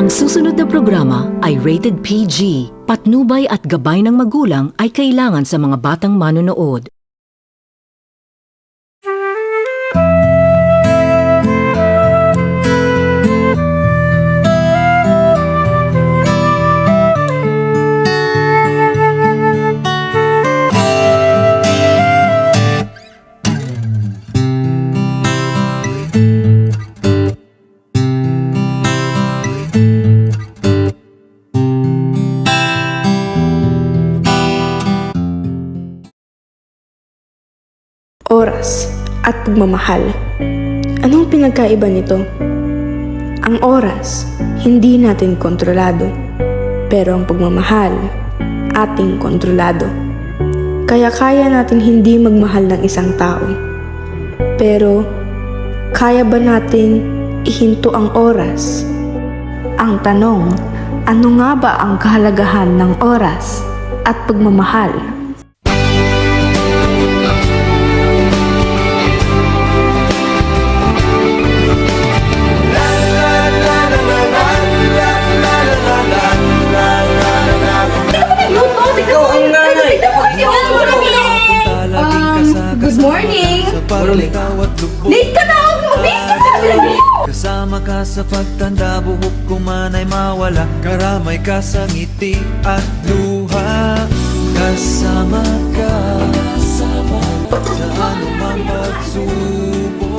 Ang susunod na programa ay rated PG. Patnubay at gabay ng magulang ay kailangan sa mga batang manonood. Oras at pagmamahal. Anong pinagkaiba nito? Ang oras, hindi natin kontrolado. Pero ang pagmamahal, ating kontrolado. Kaya kaya natin hindi magmahal ng isang tao. Pero, kaya ba natin ihinto ang oras? Ang tanong, ano nga ba ang kahalagahan ng oras at pagmamahal? Good morning! Late ka na! Mabilis ka sa Kasama ka sa pagtanda, buhok ko man ay mawala. Karamay ka sa ngiti at luha. Kasama ka sa anumang pagsubok.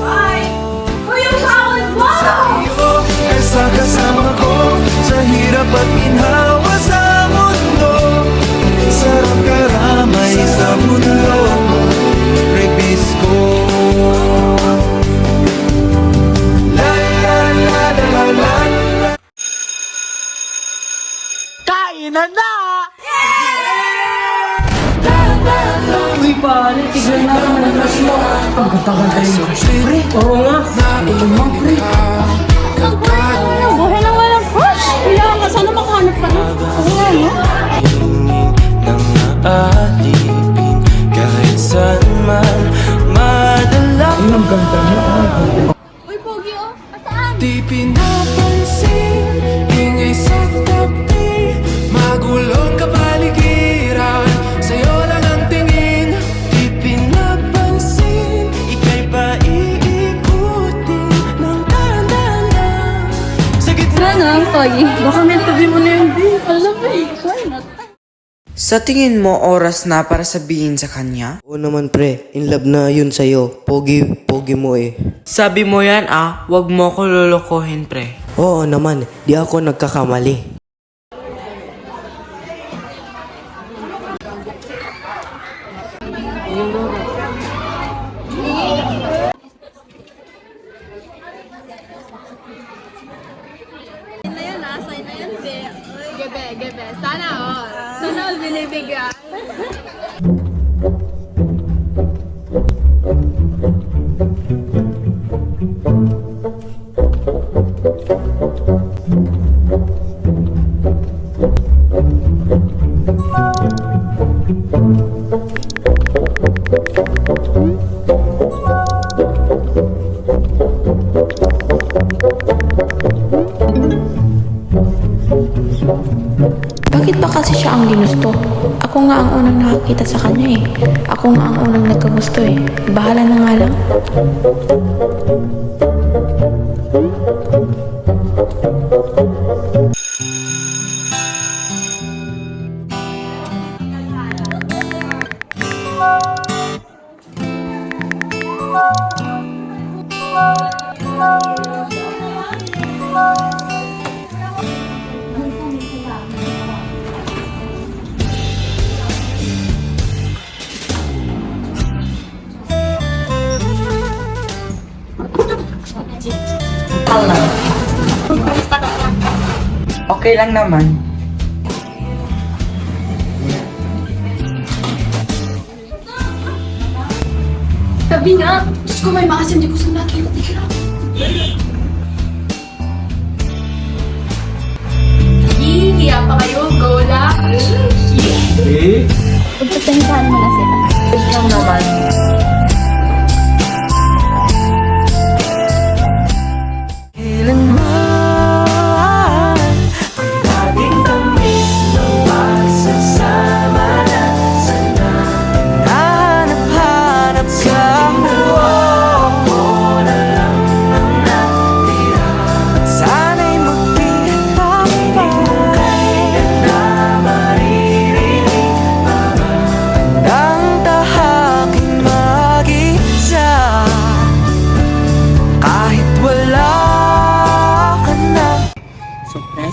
Uy, yung sahod mo! Sa iyo, sa kasama ko, sa hirap at ginhawa sa mundo. Sarap karamay sa mundo, rebis ko. La la la la la la. Kainan na! Uy pare, tignan na naman ang dress mo. Ang ganda-ganda yung dress mo, pre. Oo nga, nakulumang pre. Buhay na walang crush! Kailangan ka sana makahanap ka na. Oo nga, no? Nang naalipin kahit saan man madala. Ang ganda mo, Uy, Pogi, oh! Saan? Di pinapansin, ingay sa tabi, magulong kapaligiran, sa'yo lang ang tingin. Di pinapansin, ika'y paiikutin ng dahan-dahan sa gitna. Sana, Pogi. Baka may tabi mo na yung babe. Alam mo eh. Why not? Sa tingin mo oras na para sabihin sa kanya? Oo naman pre, in love na yun sa'yo. Pogi mo eh. Sabi mo yan wag mo ko lulukohin pre. Oo naman, di ako nagkakamali. Gebe. Sana all. Sana all binibigyan. Bakit ba kasi siya ang ginusto? Ako nga ang unang nakakita sa kanya eh. Ako nga ang unang nagkagusto eh. Bahala na nga lang. Okay lang naman. Sabi nga, Diyos ko may makasim, di ko sa nakita. Hihiya pa kayo, go lang. Pagpasensahan mo na sila. Yes lang naman. Kailanman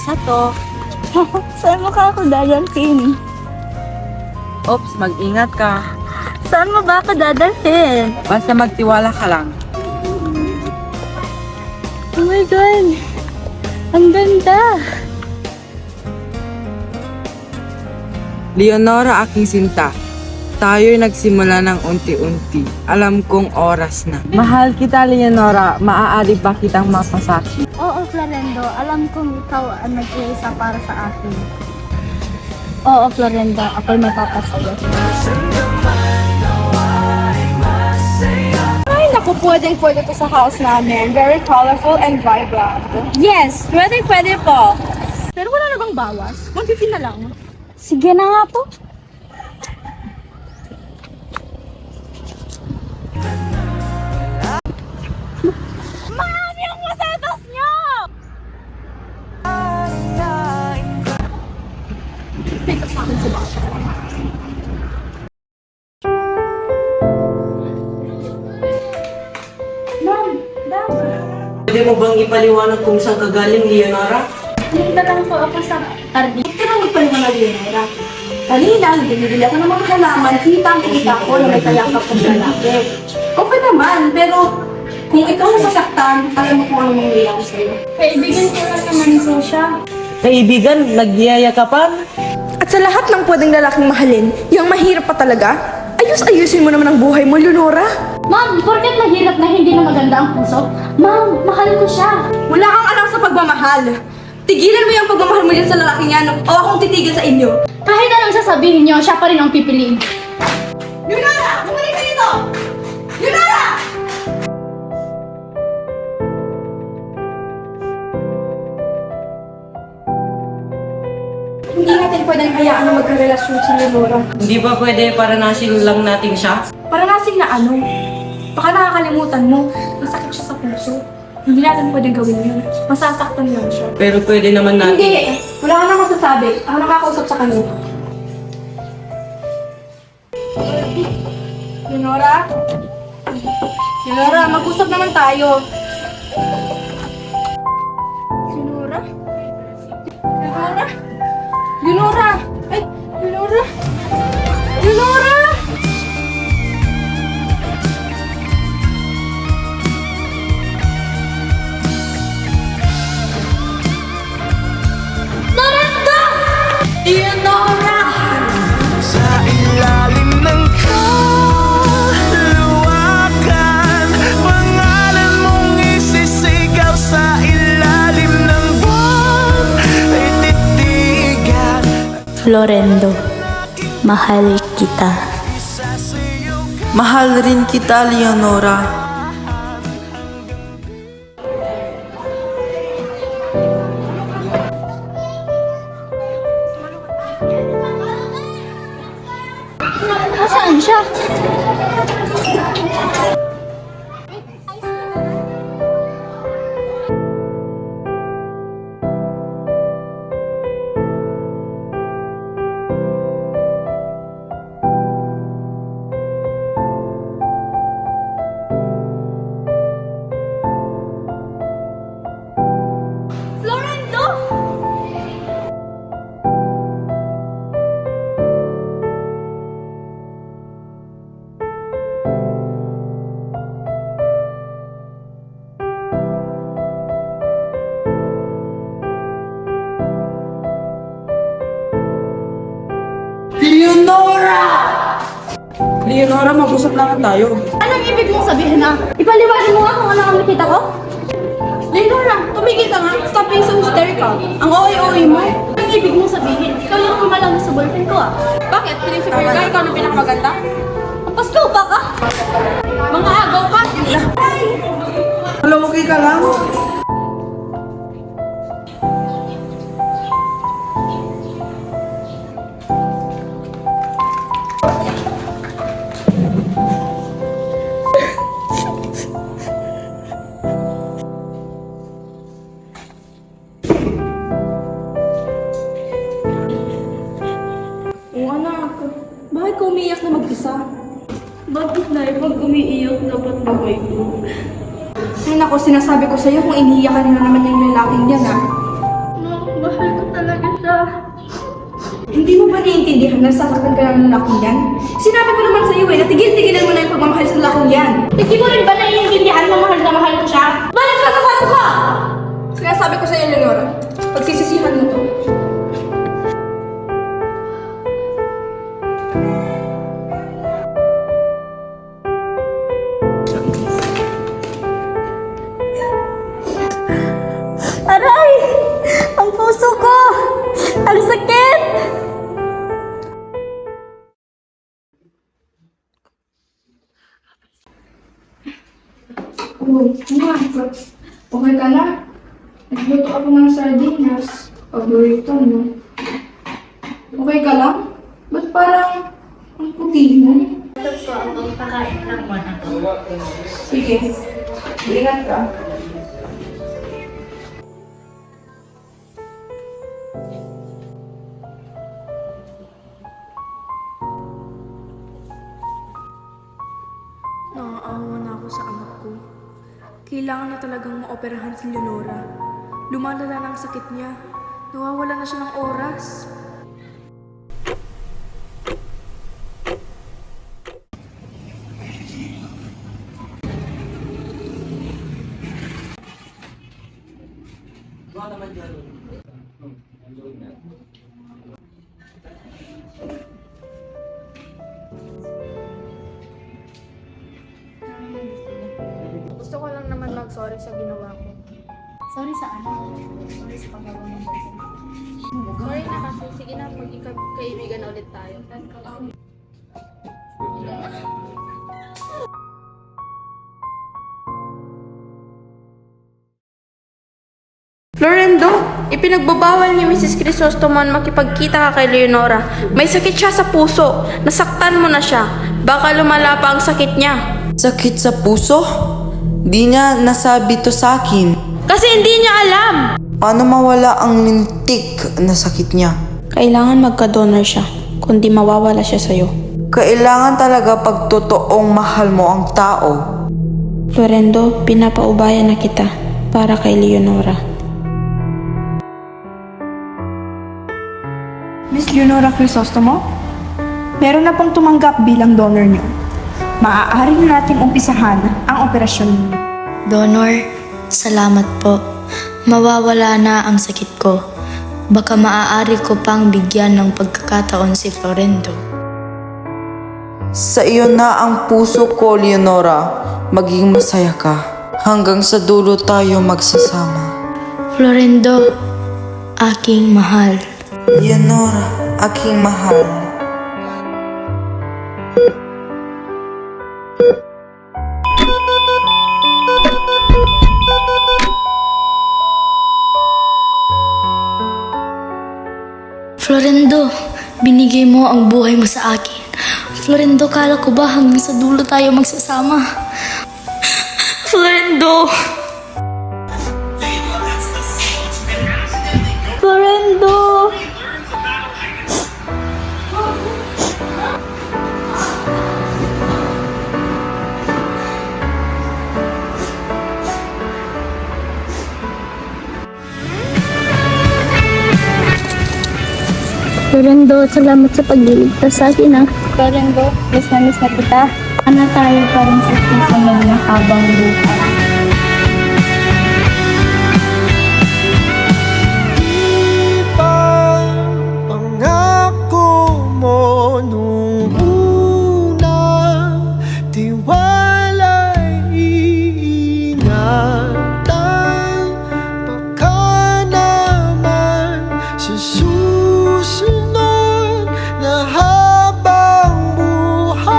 isa to. Saan mo ka ako dadalhin? Oops, mag-ingat ka. Saan mo ba ako dadalhin? Basta magtiwala ka lang. Oh my God! Ang ganda! Leonora, aking sinta. Tayo'y nagsimula ng unti-unti. Alam kong oras na. Mahal kita, Leonora. Maaari ba kitang mapasakit? Oo, Florendo. Alam kong ikaw ang nag-iisa para sa akin. Oo, Florendo. Ako'y mapapasaya. Ay, naku, pwede to sa house namin. Very colorful and vibrant. Yes! Pwede po. Pero wala na bang bawas? 150 na lang. Sige na nga po. Mami, ang masetas niyo! Pwede mo bang ipaliwanag kung saan ka galing, Leonora? Punta lang po ako sa RD. Kaya magpaliwanag yun, Nora. Kanina, binibili ako ng mga halaman, kita ko na may kayakap kong lalaki. Okay naman, pero kung ikaw ang masaktan, alam mo kung anong mangyayari sa'yo. Kaibigan ko lang naman po siya. Kaibigan, nagyayakapan? At sa lahat ng pwedeng lalaking mahalin, yung mahirap pa talaga, ayusin mo naman ang buhay mo, Leonora. Ma'am, porket mahirap na hindi na maganda ang puso? Ma'am, mahal ko siya. Wala kang alam sa pagmamahal. Tigilan mo yung pagmamahal mo dyan sa lalaking yan, o akong titigil sa inyo. Kahit anong sasabihin niyo, siya pa rin ang pipiliin. Leonora! Bumalik ka dito! Leonora! Hindi natin pwedeng hayaan na magkarelasyon si Leonora. Hindi ba pwede paranasin lang natin siya? Paranasin na ano? Baka nakakalimutan mo, masakit siya sa puso. Hindi natin pwedeng gawin yun. Masasaktan lang siya. Pero pwede naman natin. Hindi! Wala ka nang masasabi. Ako nakakausap sa kanya. Leonora? Leonora, mag-usap naman tayo. Leonora? Leonora? Leonora! Ay! Leonora! Leonora! Leonora! Sa ilalim ng kaluwakan, pangalan mong isisigaw sa ilalim ng buwan ay titigan. Florendo, mahal kita. Mahal rin kita, Leonora. Nasaan siya? Florendo! Leonora, mag-usap lang tayo. Anong ibig mong sabihin na? Ipaliwanag mo nga kung ano ang nakita ko? Leonora, tumigil ka nga. Stop being so hysterical. Ang OA-OA mo. Anong ibig mong sabihin? Ikaw yung kumalang sa boyfriend ko ah. Bakit? Pinisipir ka? Ikaw na pinakamaganda? Ang paskaw pa ka? Mga agaw ka? Alam mo, ka lang? Oo anak, bakit ka umiiyak na mag-isa? Bakit na pag umiiyak dapat bagay ko? Ay nako, sinasabi ko sa'yo kung iniiyak ka na naman yung lalaking yan ha. Mahal Hindi mo ba naiintindihan na sasaktan ka ng lalaking yan? Sinabi ko naman sa'yo eh, natigil-tigilan mo na yung pagmamahal sa lalaking yan. Hindi mo rin ba naiintindihan na mahal ko siya? Bakit sasapato ka? Sinasabi ko sa'yo, Leonora, pagsisisihan mo to. Aray! Ang puso ko! Ang sakit! Oh, anak, okay ka na? Nagluto ako ng sardinas. Paborito mo. Okay ka lang? Ba't parang ang puti mo? Ito po ang pagkakain ng mga Sige, ingat ka. Naaawa na ako sa anak ko. Kailangan na talagang maoperahan si Leonora. Lumalala na ang sakit niya. Nawawala na siya ng oras. Gusto ko lang naman mag-sorry sa ginawa ko. Sorry sa ano? Sorry sa paggawa ng boyfriend. Sorry na kasi. Sige na, magkaibigan na ulit tayo. Florendo, ipinagbabawal ni Mrs. Crisostomo makipagkita ka kay Leonora. May sakit siya sa puso. Nasaktan mo na siya. Baka lumala pa ang sakit niya. Sakit sa puso? Di niya nasabi to sa akin. Kasi hindi niya alam. Paano mawala ang lintik na sakit niya? Kailangan magka-donor siya, kundi mawawala siya sa'yo. Kailangan talaga pag totoong mahal mo ang tao. Florendo, pinapaubaya na kita para kay Leonora. Miss Leonora Crisostomo, meron na pong tumanggap bilang donor niyo. Maaari na nating umpisahan ang operasyon niyo. Donor, salamat po. Mawawala na ang sakit ko. Baka maaari ko pang bigyan ng pagkakataon si Florendo. Sa iyo na ang puso ko, Leonora. Maging masaya ka. Hanggang sa dulo tayo magsasama. Florendo, aking mahal. Leonora, aking mahal. Florendo, binigay mo ang buhay mo sa akin. Florendo, kala ko ba hanggang sa dulo tayo magsasama? Florendo! Florendo! Florendo, salamat sa pagliligtas sa akin ah. Florendo, miss na kita. Ano tayo pa rin sa susunod na habang buhay. Pangako mo nung una, tiwala'y iingatan. Baka naman sa susunod na habang buhay.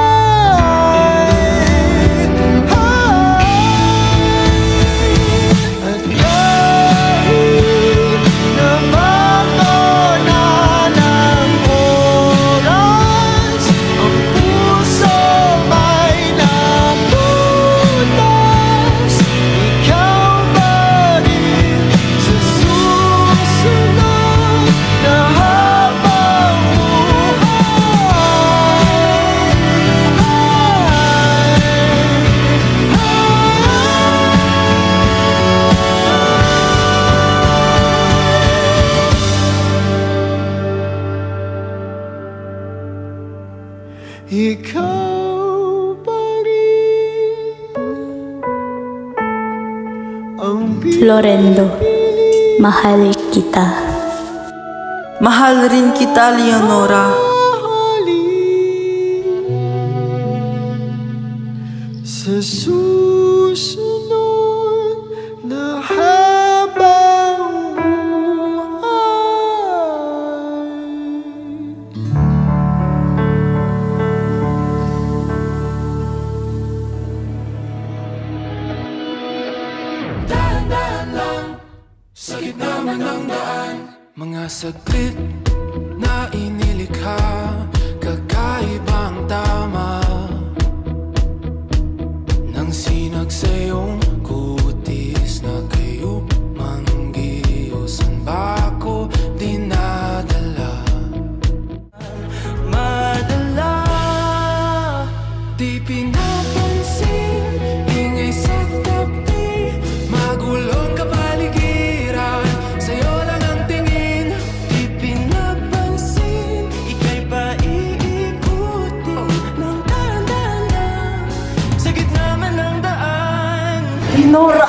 ikaw pa rin ang Florendo, mahal kita. Mahal rin kita, Leonora. sa susunod na habang buhay. Dahan-dahan lang, sakit naman ang daan. Mga saglit na inilikha, kakaibang tama ng sinag sa iyong kutis na kayo manggiyosan ba ako dinadala? Madala, di pinapansin, ingay sa tabi, magulong kapaligiran, sa'yo lang ang tingin. Di pinapansin, ika'y paiikutin ng dahan-dahan sa gitna man ng daan. Leonora!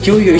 Yuyo.